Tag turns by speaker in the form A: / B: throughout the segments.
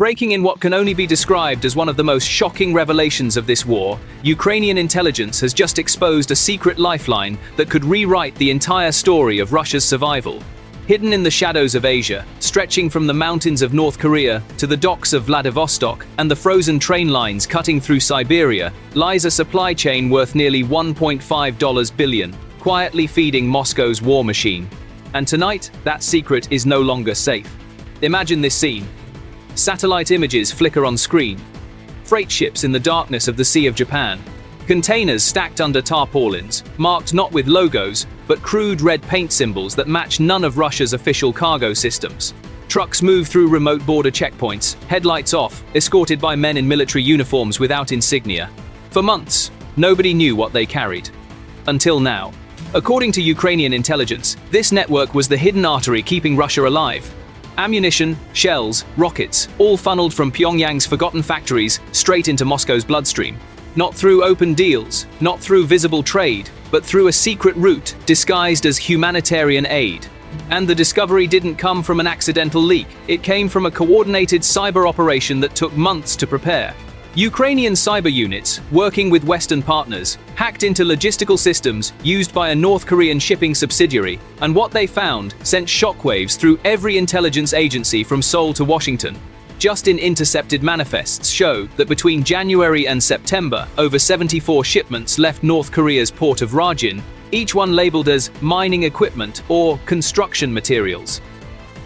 A: Breaking in what can only be described as one of the most shocking revelations of this war, Ukrainian intelligence has just exposed a secret lifeline that could rewrite the entire story of Russia's survival. Hidden in the shadows of Asia, stretching from the mountains of North Korea to the docks of Vladivostok and the frozen train lines cutting through Siberia, lies a supply chain worth nearly $1.5 billion, quietly feeding Moscow's war machine. And tonight, that secret is no longer safe. Imagine this scene. Satellite images flicker on screen. Freight ships in the darkness of the Sea of Japan. Containers stacked under tarpaulins, marked not with logos, but crude red paint symbols that match none of Russia's official cargo systems. Trucks move through remote border checkpoints, headlights off, escorted by men in military uniforms without insignia. For months, nobody knew what they carried. Until now. According to Ukrainian intelligence, this network was the hidden artery keeping Russia alive. Ammunition, shells, rockets, all funneled from Pyongyang's forgotten factories straight into Moscow's bloodstream. Not through open deals, not through visible trade, but through a secret route disguised as humanitarian aid. And the discovery didn't come from an accidental leak. It came from a coordinated cyber operation that took months to prepare. Ukrainian cyber units, working with Western partners, hacked into logistical systems used by a North Korean shipping subsidiary, and what they found sent shockwaves through every intelligence agency from Seoul to Washington. Just in intercepted manifests show that between January and September, over 74 shipments left North Korea's port of Rajin, each one labeled as mining equipment or construction materials.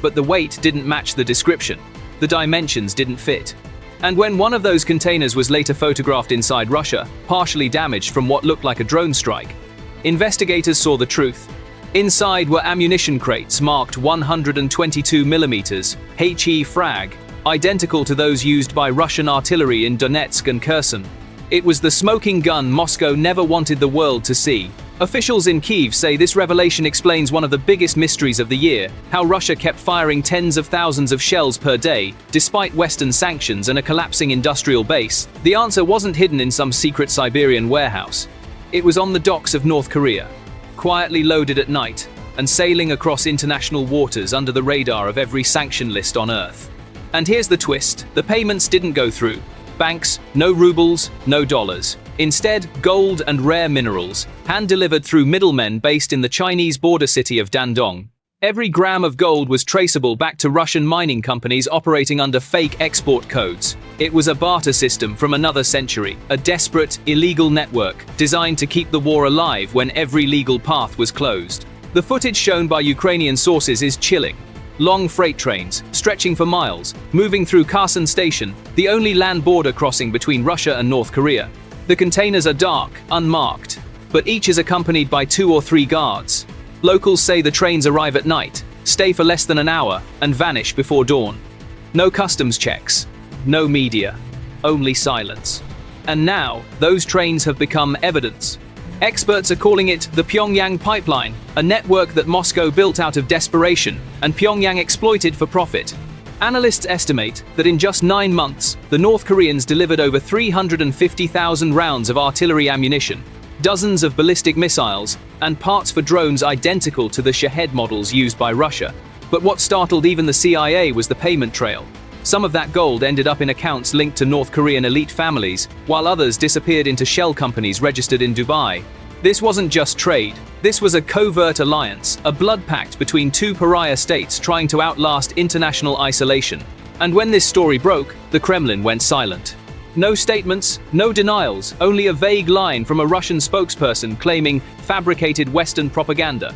A: But the weight didn't match the description. The dimensions didn't fit. And when one of those containers was later photographed inside Russia, partially damaged from what looked like a drone strike, investigators saw the truth. Inside were ammunition crates marked 122mm HE frag, identical to those used by Russian artillery in Donetsk and Kherson. It was the smoking gun Moscow never wanted the world to see. Officials in Kyiv say this revelation explains one of the biggest mysteries of the year, how Russia kept firing tens of thousands of shells per day, despite Western sanctions and a collapsing industrial base. The answer wasn't hidden in some secret Siberian warehouse. It was on the docks of North Korea, quietly loaded at night, and sailing across international waters under the radar of every sanction list on Earth. And here's the twist, the payments didn't go through. Banks, no rubles, no dollars. Instead, gold and rare minerals, hand-delivered through middlemen based in the Chinese border city of Dandong. Every gram of gold was traceable back to Russian mining companies operating under fake export codes. It was a barter system from another century, a desperate, illegal network designed to keep the war alive when every legal path was closed. The footage shown by Ukrainian sources is chilling. Long freight trains, stretching for miles, moving through Kherson Station, the only land border crossing between Russia and North Korea. The containers are dark, unmarked, but each is accompanied by 2 or 3 guards. Locals say the trains arrive at night, stay for less than an hour, and vanish before dawn. No customs checks, no media, only silence. And now, those trains have become evidence. Experts are calling it the Pyongyang pipeline, a network that Moscow built out of desperation and Pyongyang exploited for profit. Analysts estimate that in just 9 months, the North Koreans delivered over 350,000 rounds of artillery ammunition, dozens of ballistic missiles, and parts for drones identical to the Shahed models used by Russia. But what startled even the CIA was the payment trail. Some of that gold ended up in accounts linked to North Korean elite families, while others disappeared into shell companies registered in Dubai. This wasn't just trade. This was a covert alliance, a blood pact between 2 pariah states trying to outlast international isolation. And when this story broke, the Kremlin went silent. No statements, no denials, only a vague line from a Russian spokesperson claiming fabricated Western propaganda.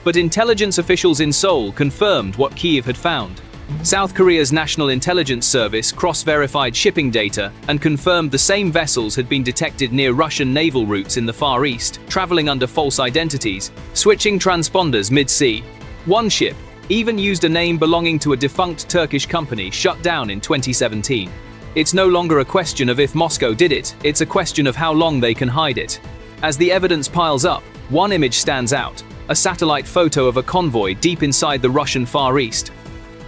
A: But intelligence officials in Seoul confirmed what Kyiv had found. South Korea's National Intelligence Service cross-verified shipping data and confirmed the same vessels had been detected near Russian naval routes in the Far East, traveling under false identities, switching transponders mid-sea. One ship even used a name belonging to a defunct Turkish company shut down in 2017. It's no longer a question of if Moscow did it, it's a question of how long they can hide it. As the evidence piles up, one image stands out, a satellite photo of a convoy deep inside the Russian Far East.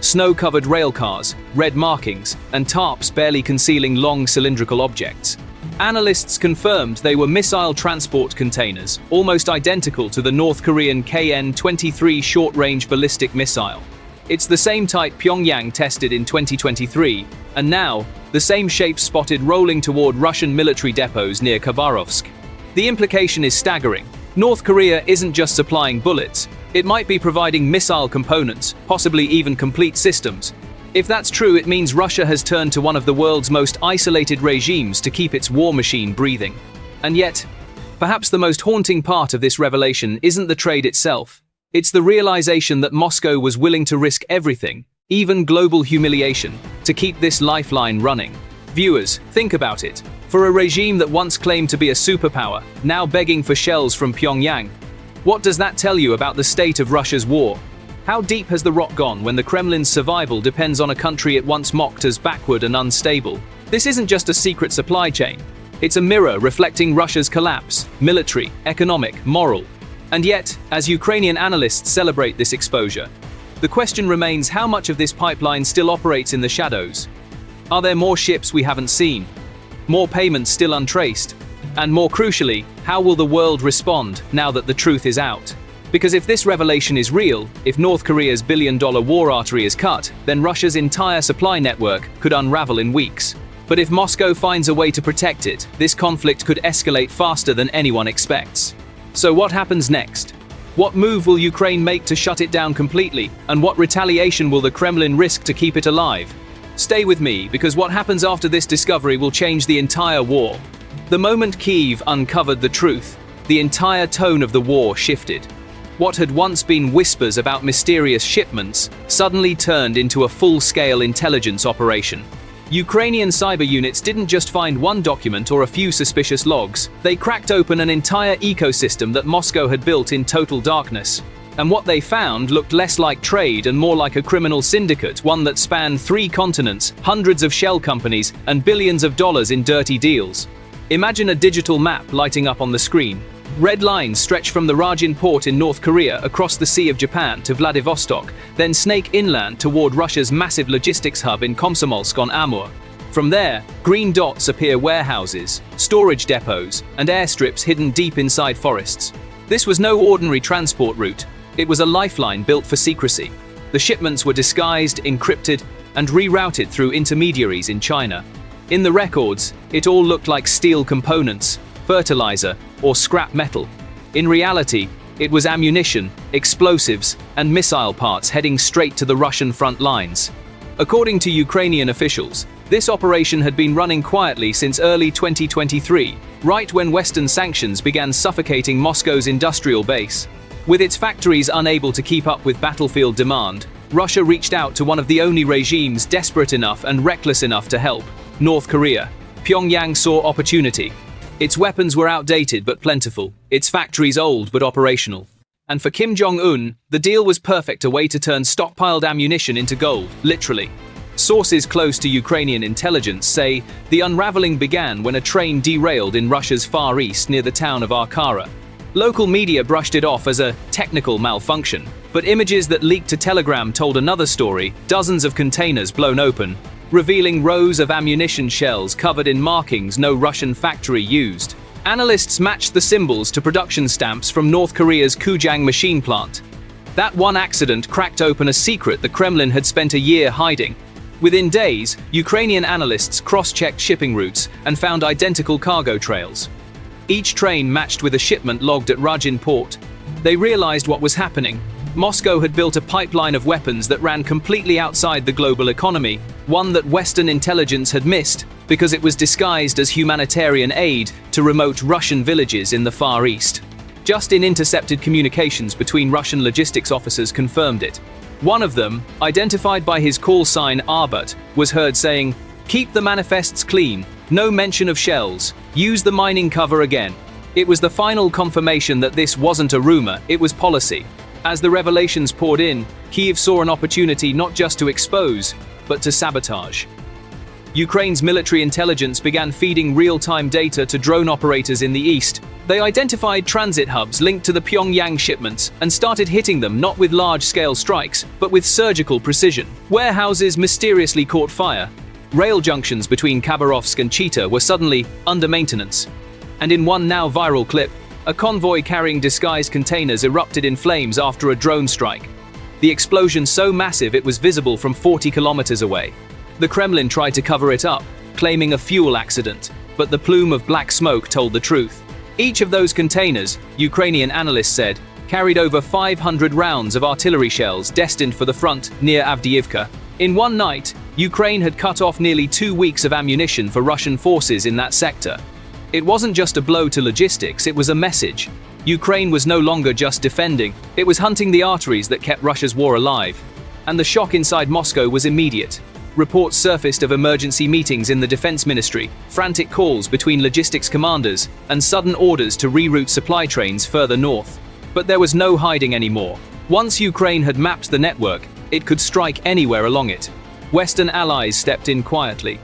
A: Snow-covered railcars, red markings, and tarps barely concealing long cylindrical objects. Analysts confirmed they were missile transport containers, almost identical to the North Korean KN-23 short-range ballistic missile. It's the same type Pyongyang tested in 2023, And now, the same shape spotted rolling toward Russian military depots near Khabarovsk. The implication is staggering. North Korea isn't just supplying bullets, it might be providing missile components, possibly even complete systems. If that's true, it means Russia has turned to one of the world's most isolated regimes to keep its war machine breathing. And yet, perhaps the most haunting part of this revelation isn't the trade itself. It's the realization that Moscow was willing to risk everything, even global humiliation, to keep this lifeline running. Viewers, think about it. For a regime that once claimed to be a superpower, now begging for shells from Pyongyang, what does that tell you about the state of Russia's war? How deep has the rot gone when the Kremlin's survival depends on a country it once mocked as backward and unstable? This isn't just a secret supply chain. It's a mirror reflecting Russia's collapse, military, economic, moral. And yet, as Ukrainian analysts celebrate this exposure, the question remains how much of this pipeline still operates in the shadows. Are there more ships we haven't seen? More payments still untraced? And more crucially, how will the world respond now that the truth is out? Because if this revelation is real, if North Korea's billion-dollar war artery is cut, then Russia's entire supply network could unravel in weeks. But if Moscow finds a way to protect it, this conflict could escalate faster than anyone expects. So what happens next? What move will Ukraine make to shut it down completely? And what retaliation will the Kremlin risk to keep it alive? Stay with me, because what happens after this discovery will change the entire war. The moment Kyiv uncovered the truth, the entire tone of the war shifted. What had once been whispers about mysterious shipments suddenly turned into a full-scale intelligence operation. Ukrainian cyber units didn't just find one document or a few suspicious logs, they cracked open an entire ecosystem that Moscow had built in total darkness. And what they found looked less like trade and more like a criminal syndicate, one that spanned 3 continents, hundreds of shell companies, and billions of dollars in dirty deals. Imagine a digital map lighting up on the screen. Red lines stretch from the Rajin port in North Korea across the Sea of Japan to Vladivostok, then snake inland toward Russia's massive logistics hub in Komsomolsk on Amur. From there, green dots appear warehouses, storage depots, and airstrips hidden deep inside forests. This was no ordinary transport route. It was a lifeline built for secrecy. The shipments were disguised, encrypted, and rerouted through intermediaries in China. In the records, it all looked like steel components, fertilizer, or scrap metal. In reality, it was ammunition, explosives, and missile parts heading straight to the Russian front lines. According to Ukrainian officials, this operation had been running quietly since early 2023, right when Western sanctions began suffocating Moscow's industrial base. With its factories unable to keep up with battlefield demand, Russia reached out to one of the only regimes desperate enough and reckless enough to help: North Korea. Pyongyang saw opportunity. Its weapons were outdated but plentiful, its factories old but operational. And for Kim Jong-un, the deal was perfect, a way to turn stockpiled ammunition into gold, literally. Sources close to Ukrainian intelligence say the unraveling began when a train derailed in Russia's Far East near the town of Ankara. Local media brushed it off as a technical malfunction, but images that leaked to Telegram told another story: dozens of containers blown open, revealing rows of ammunition shells covered in markings no Russian factory used. Analysts matched the symbols to production stamps from North Korea's Kujang machine plant. That one accident cracked open a secret the Kremlin had spent a year hiding. Within days, Ukrainian analysts cross-checked shipping routes and found identical cargo trails. Each train matched with a shipment logged at Rajin port. They realized what was happening. Moscow had built a pipeline of weapons that ran completely outside the global economy, one that Western intelligence had missed because it was disguised as humanitarian aid to remote Russian villages in the Far East. Just in intercepted communications between Russian logistics officers confirmed it. One of them, identified by his call sign Arbut, was heard saying, "Keep the manifests clean, no mention of shells, use the mining cover again." It was the final confirmation that this wasn't a rumor, it was policy. As the revelations poured in, Kyiv saw an opportunity not just to expose, but to sabotage. Ukraine's military intelligence began feeding real-time data to drone operators in the east. They identified transit hubs linked to the Pyongyang shipments and started hitting them not with large-scale strikes, but with surgical precision. Warehouses mysteriously caught fire. Rail junctions between Khabarovsk and Chita were suddenly under maintenance. And in one now viral clip, a convoy carrying disguised containers erupted in flames after a drone strike. The explosion so massive it was visible from 40 kilometers away. The Kremlin tried to cover it up, claiming a fuel accident, but the plume of black smoke told the truth. Each of those containers, Ukrainian analysts said, carried over 500 rounds of artillery shells destined for the front near Avdiivka. In one night, Ukraine had cut off nearly 2 weeks of ammunition for Russian forces in that sector. It wasn't just a blow to logistics, it was a message. Ukraine was no longer just defending, it was hunting the arteries that kept Russia's war alive. And the shock inside Moscow was immediate. Reports surfaced of emergency meetings in the defense ministry, frantic calls between logistics commanders, and sudden orders to reroute supply trains further north. But there was no hiding anymore. Once Ukraine had mapped the network, it could strike anywhere along it. Western allies stepped in quietly.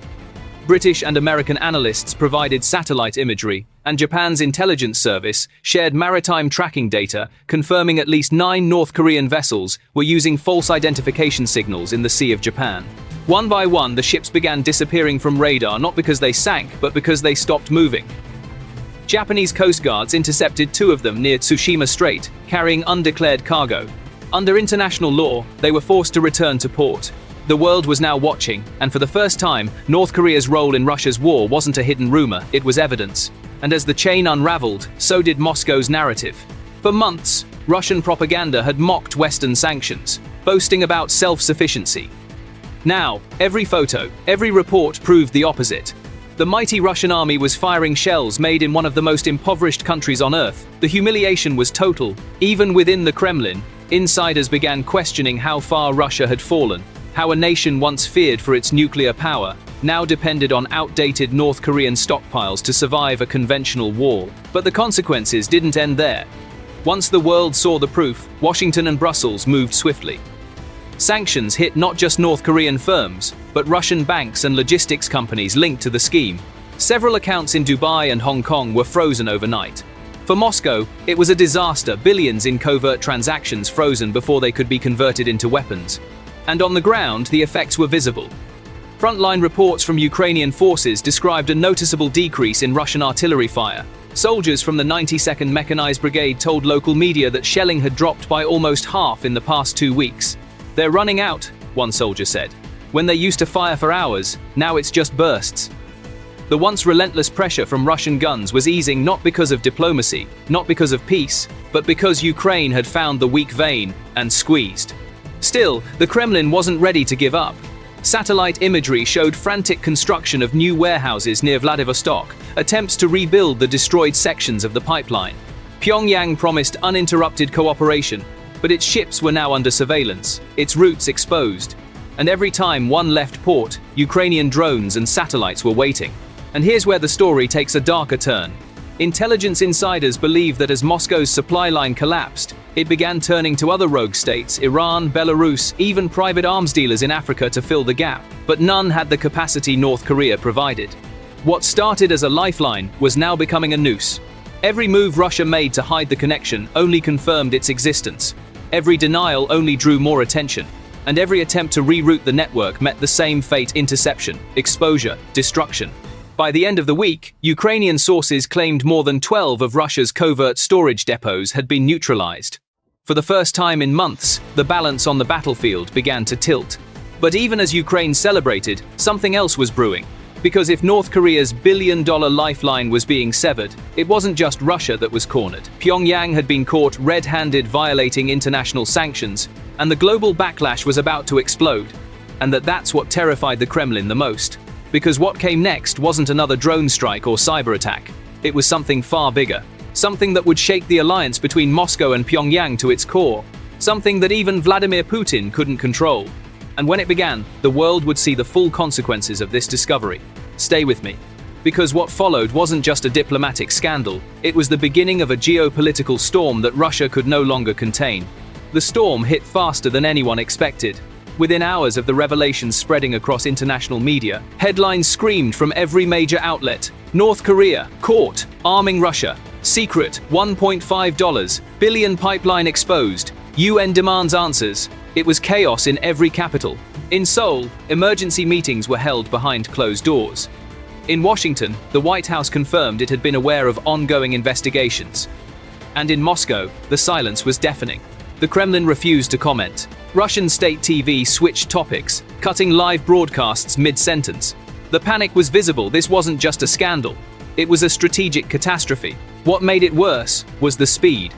A: British and American analysts provided satellite imagery, and Japan's intelligence service shared maritime tracking data confirming at least 9 North Korean vessels were using false identification signals in the Sea of Japan. One by one, the ships began disappearing from radar, not because they sank, but because they stopped moving. Japanese coast guards intercepted 2 of them near Tsushima Strait, carrying undeclared cargo. Under international law, they were forced to return to port. The world was now watching, and for the first time, North Korea's role in Russia's war wasn't a hidden rumor, it was evidence. And as the chain unraveled, so did Moscow's narrative. For months, Russian propaganda had mocked Western sanctions, boasting about self-sufficiency. Now, every photo, every report proved the opposite. The mighty Russian army was firing shells made in one of the most impoverished countries on earth. The humiliation was total. Even within the Kremlin, insiders began questioning how far Russia had fallen, how a nation once feared for its nuclear power now depended on outdated North Korean stockpiles to survive a conventional war. But the consequences didn't end there. Once the world saw the proof, Washington and Brussels moved swiftly. Sanctions hit not just North Korean firms, but Russian banks and logistics companies linked to the scheme. Several accounts in Dubai and Hong Kong were frozen overnight. For Moscow, it was a disaster, billions in covert transactions frozen before they could be converted into weapons. And on the ground, the effects were visible. Frontline reports from Ukrainian forces described a noticeable decrease in Russian artillery fire. Soldiers from the 92nd Mechanized Brigade told local media that shelling had dropped by almost half in the past 2 weeks. "They're running out," one soldier said. "When they used to fire for hours, now it's just bursts." The once relentless pressure from Russian guns was easing not because of diplomacy, not because of peace, but because Ukraine had found the weak vein and squeezed. Still, the Kremlin wasn't ready to give up. Satellite imagery showed frantic construction of new warehouses near Vladivostok, attempts to rebuild the destroyed sections of the pipeline. Pyongyang promised uninterrupted cooperation, but its ships were now under surveillance, its routes exposed. And every time one left port, Ukrainian drones and satellites were waiting. And here's where the story takes a darker turn. Intelligence insiders believe that as Moscow's supply line collapsed, it began turning to other rogue states, Iran, Belarus, even private arms dealers in Africa to fill the gap. But none had the capacity North Korea provided. What started as a lifeline was now becoming a noose. Every move Russia made to hide the connection only confirmed its existence. Every denial only drew more attention. And every attempt to reroute the network met the same fate: interception, exposure, destruction. By the end of the week, Ukrainian sources claimed more than 12 of Russia's covert storage depots had been neutralized. For the first time in months, the balance on the battlefield began to tilt. But even as Ukraine celebrated, something else was brewing. Because if North Korea's billion-dollar lifeline was being severed, it wasn't just Russia that was cornered. Pyongyang had been caught red-handed violating international sanctions, and the global backlash was about to explode. And that's what terrified the Kremlin the most. Because what came next wasn't another drone strike or cyber attack. It was something far bigger. Something that would shake the alliance between Moscow and Pyongyang to its core. Something that even Vladimir Putin couldn't control. And when it began, the world would see the full consequences of this discovery. Stay with me. Because what followed wasn't just a diplomatic scandal, it was the beginning of a geopolitical storm that Russia could no longer contain. The storm hit faster than anyone expected. Within hours of the revelations spreading across international media, headlines screamed from every major outlet: North Korea, caught, arming Russia, secret, $1.5 billion pipeline exposed, UN demands answers. It was chaos in every capital. In Seoul, emergency meetings were held behind closed doors. In Washington, the White House confirmed it had been aware of ongoing investigations. And in Moscow, the silence was deafening. The Kremlin refused to comment. Russian state TV switched topics, cutting live broadcasts mid-sentence. The panic was visible. This wasn't just a scandal. It was a strategic catastrophe. What made it worse was the speed.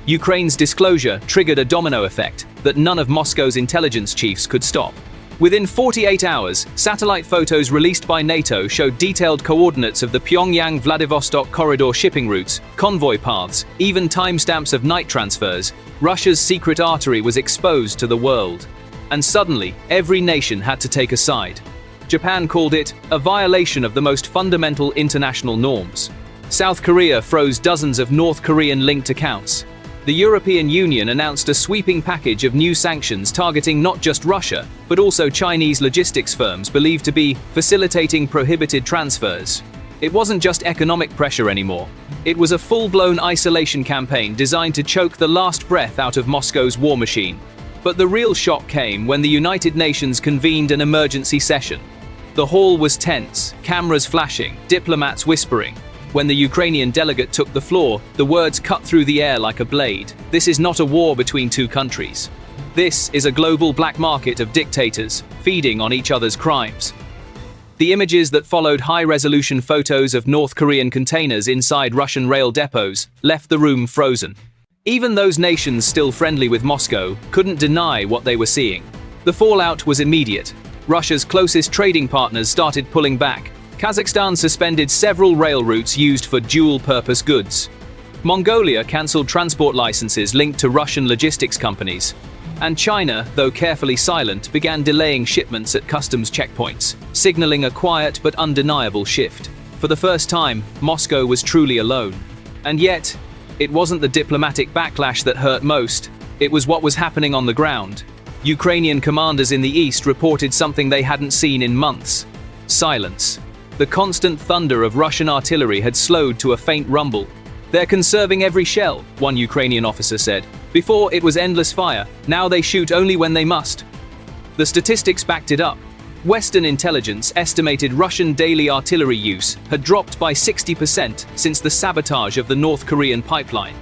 A: Ukraine's disclosure triggered a domino effect that none of Moscow's intelligence chiefs could stop. Within 48 hours, satellite photos released by NATO showed detailed coordinates of the Pyongyang-Vladivostok corridor shipping routes, convoy paths, even timestamps of night transfers. Russia's secret artery was exposed to the world. And suddenly, every nation had to take a side. Japan called it a violation of the most fundamental international norms. South Korea froze dozens of North Korean-linked accounts. The European Union announced a sweeping package of new sanctions targeting not just Russia, but also Chinese logistics firms believed to be facilitating prohibited transfers. It wasn't just economic pressure anymore. It was a full-blown isolation campaign designed to choke the last breath out of Moscow's war machine. But the real shock came when the United Nations convened an emergency session. The hall was tense, cameras flashing, diplomats whispering. When the Ukrainian delegate took the floor, the words cut through the air like a blade. This is not a war between two countries. This is a global black market of dictators, feeding on each other's crimes. The images that followed high-resolution photos of North Korean containers inside Russian rail depots left the room frozen. Even those nations still friendly with Moscow couldn't deny what they were seeing. The fallout was immediate. Russia's closest trading partners started pulling back. Kazakhstan suspended several rail routes used for dual-purpose goods. Mongolia cancelled transport licenses linked to Russian logistics companies. And China, though carefully silent, began delaying shipments at customs checkpoints, signaling a quiet but undeniable shift. For the first time, Moscow was truly alone. And yet, it wasn't the diplomatic backlash that hurt most. It was what was happening on the ground. Ukrainian commanders in the east reported something they hadn't seen in months: silence. The constant thunder of Russian artillery had slowed to a faint rumble. "They're conserving every shell," one Ukrainian officer said. "Before, it was endless fire. Now they shoot only when they must." The statistics backed it up. Western intelligence estimated Russian daily artillery use had dropped by 60% since the sabotage of the North Korean pipeline.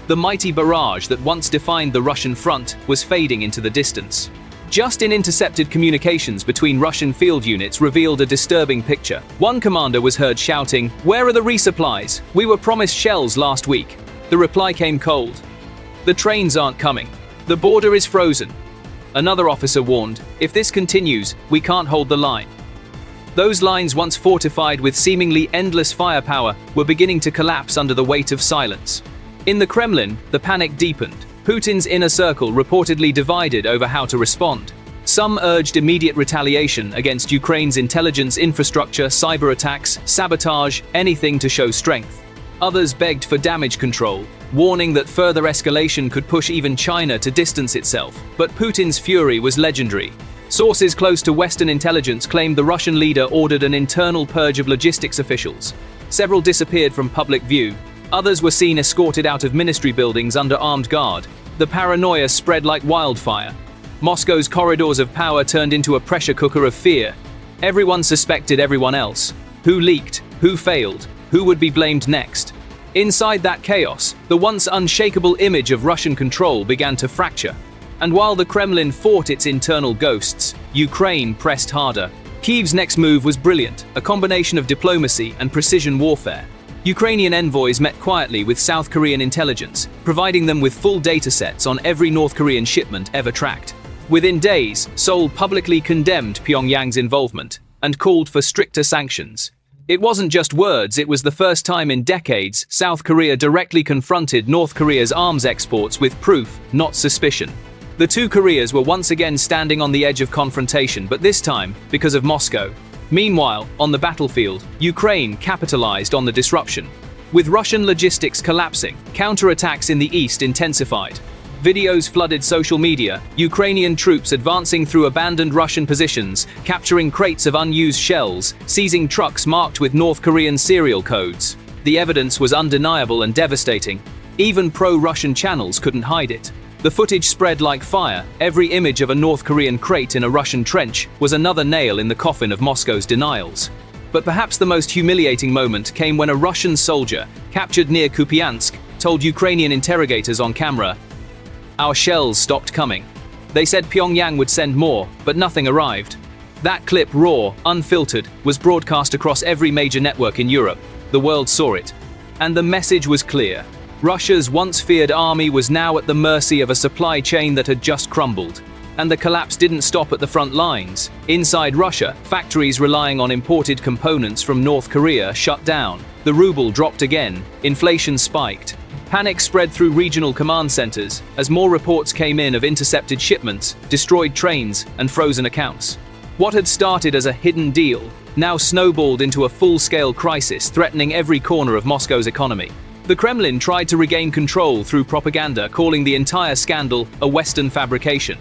A: The mighty barrage that once defined the Russian front was fading into the distance. Just in intercepted communications between Russian field units revealed a disturbing picture. One commander was heard shouting, "Where are the resupplies? We were promised shells last week." The reply came cold. "The trains aren't coming. The border is frozen." Another officer warned, "If this continues, we can't hold the line." Those lines, once fortified with seemingly endless firepower, were beginning to collapse under the weight of silence. In the Kremlin, the panic deepened. Putin's inner circle reportedly divided over how to respond. Some urged immediate retaliation against Ukraine's intelligence infrastructure, cyber attacks, sabotage, anything to show strength. Others begged for damage control, warning that further escalation could push even China to distance itself. But Putin's fury was legendary. Sources close to Western intelligence claimed the Russian leader ordered an internal purge of logistics officials. Several disappeared from public view. Others were seen escorted out of ministry buildings under armed guard. The paranoia spread like wildfire. Moscow's corridors of power turned into a pressure cooker of fear. Everyone suspected everyone else. Who leaked? Who failed? Who would be blamed next? Inside that chaos, the once unshakable image of Russian control began to fracture. And while the Kremlin fought its internal ghosts, Ukraine pressed harder. Kyiv's next move was brilliant, a combination of diplomacy and precision warfare. Ukrainian envoys met quietly with South Korean intelligence, providing them with full datasets on every North Korean shipment ever tracked. Within days, Seoul publicly condemned Pyongyang's involvement and called for stricter sanctions. It wasn't just words, it was the first time in decades South Korea directly confronted North Korea's arms exports with proof, not suspicion. The two Koreas were once again standing on the edge of confrontation, but this time because of Moscow. Meanwhile, on the battlefield, Ukraine capitalized on the disruption. With Russian logistics collapsing, counterattacks in the east intensified. Videos flooded social media, Ukrainian troops advancing through abandoned Russian positions, capturing crates of unused shells, seizing trucks marked with North Korean serial codes. The evidence was undeniable and devastating. Even pro-Russian channels couldn't hide it. The footage spread like fire. Every image of a North Korean crate in a Russian trench was another nail in the coffin of Moscow's denials. But perhaps the most humiliating moment came when a Russian soldier, captured near Kupiansk, told Ukrainian interrogators on camera, "Our shells stopped coming." They said Pyongyang would send more, but nothing arrived. That clip, raw, unfiltered, was broadcast across every major network in Europe. The world saw it. And the message was clear. Russia's once feared army was now at the mercy of a supply chain that had just crumbled. And the collapse didn't stop at the front lines. Inside Russia, factories relying on imported components from North Korea shut down. The ruble dropped again. Inflation spiked. Panic spread through regional command centers as more reports came in of intercepted shipments, destroyed trains, and frozen accounts. What had started as a hidden deal now snowballed into a full-scale crisis threatening every corner of Moscow's economy. The Kremlin tried to regain control through propaganda, calling the entire scandal a Western fabrication.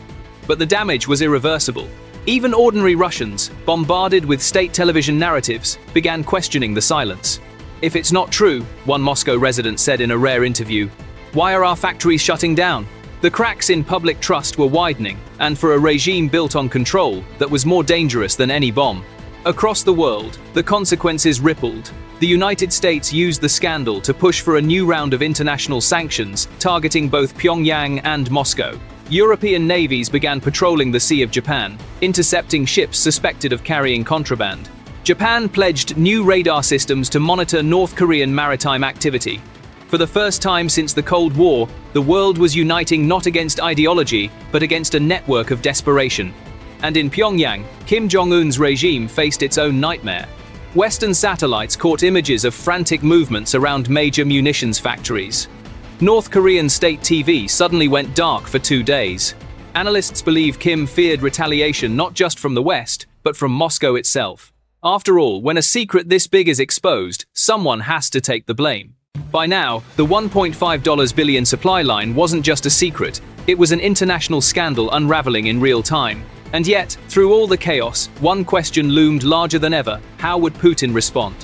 A: But the damage was irreversible. Even ordinary Russians, bombarded with state television narratives, began questioning the silence. "If it's not true," one Moscow resident said in a rare interview, "why are our factories shutting down?" The cracks in public trust were widening, and for a regime built on control, that was more dangerous than any bomb. Across the world, the consequences rippled. The United States used the scandal to push for a new round of international sanctions, targeting both Pyongyang and Moscow. European navies began patrolling the Sea of Japan, intercepting ships suspected of carrying contraband. Japan pledged new radar systems to monitor North Korean maritime activity. For the first time since the Cold War, the world was uniting not against ideology, but against a network of desperation. And in Pyongyang, Kim Jong-un's regime faced its own nightmare. Western satellites caught images of frantic movements around major munitions factories. North Korean state TV suddenly went dark for 2 days. Analysts believe Kim feared retaliation not just from the West, but from Moscow itself. After all, when a secret this big is exposed, someone has to take the blame. By now, the $1.5 billion supply line wasn't just a secret, it was an international scandal unraveling in real time. And yet, through all the chaos, one question loomed larger than ever: how would Putin respond?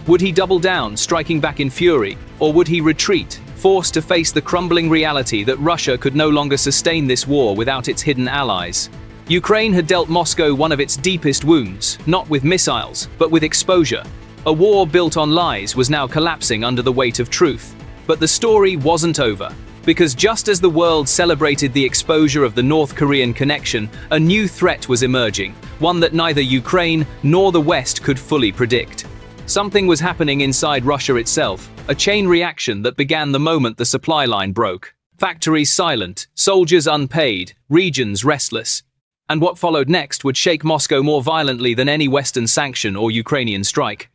A: Would he double down, striking back in fury, or would he retreat, forced to face the crumbling reality that Russia could no longer sustain this war without its hidden allies? Ukraine had dealt Moscow one of its deepest wounds, not with missiles, but with exposure. A war built on lies was now collapsing under the weight of truth. But the story wasn't over. Because just as the world celebrated the exposure of the North Korean connection, a new threat was emerging, one that neither Ukraine nor the West could fully predict. Something was happening inside Russia itself, a chain reaction that began the moment the supply line broke. Factories silent, soldiers unpaid, regions restless. And what followed next would shake Moscow more violently than any Western sanction or Ukrainian strike.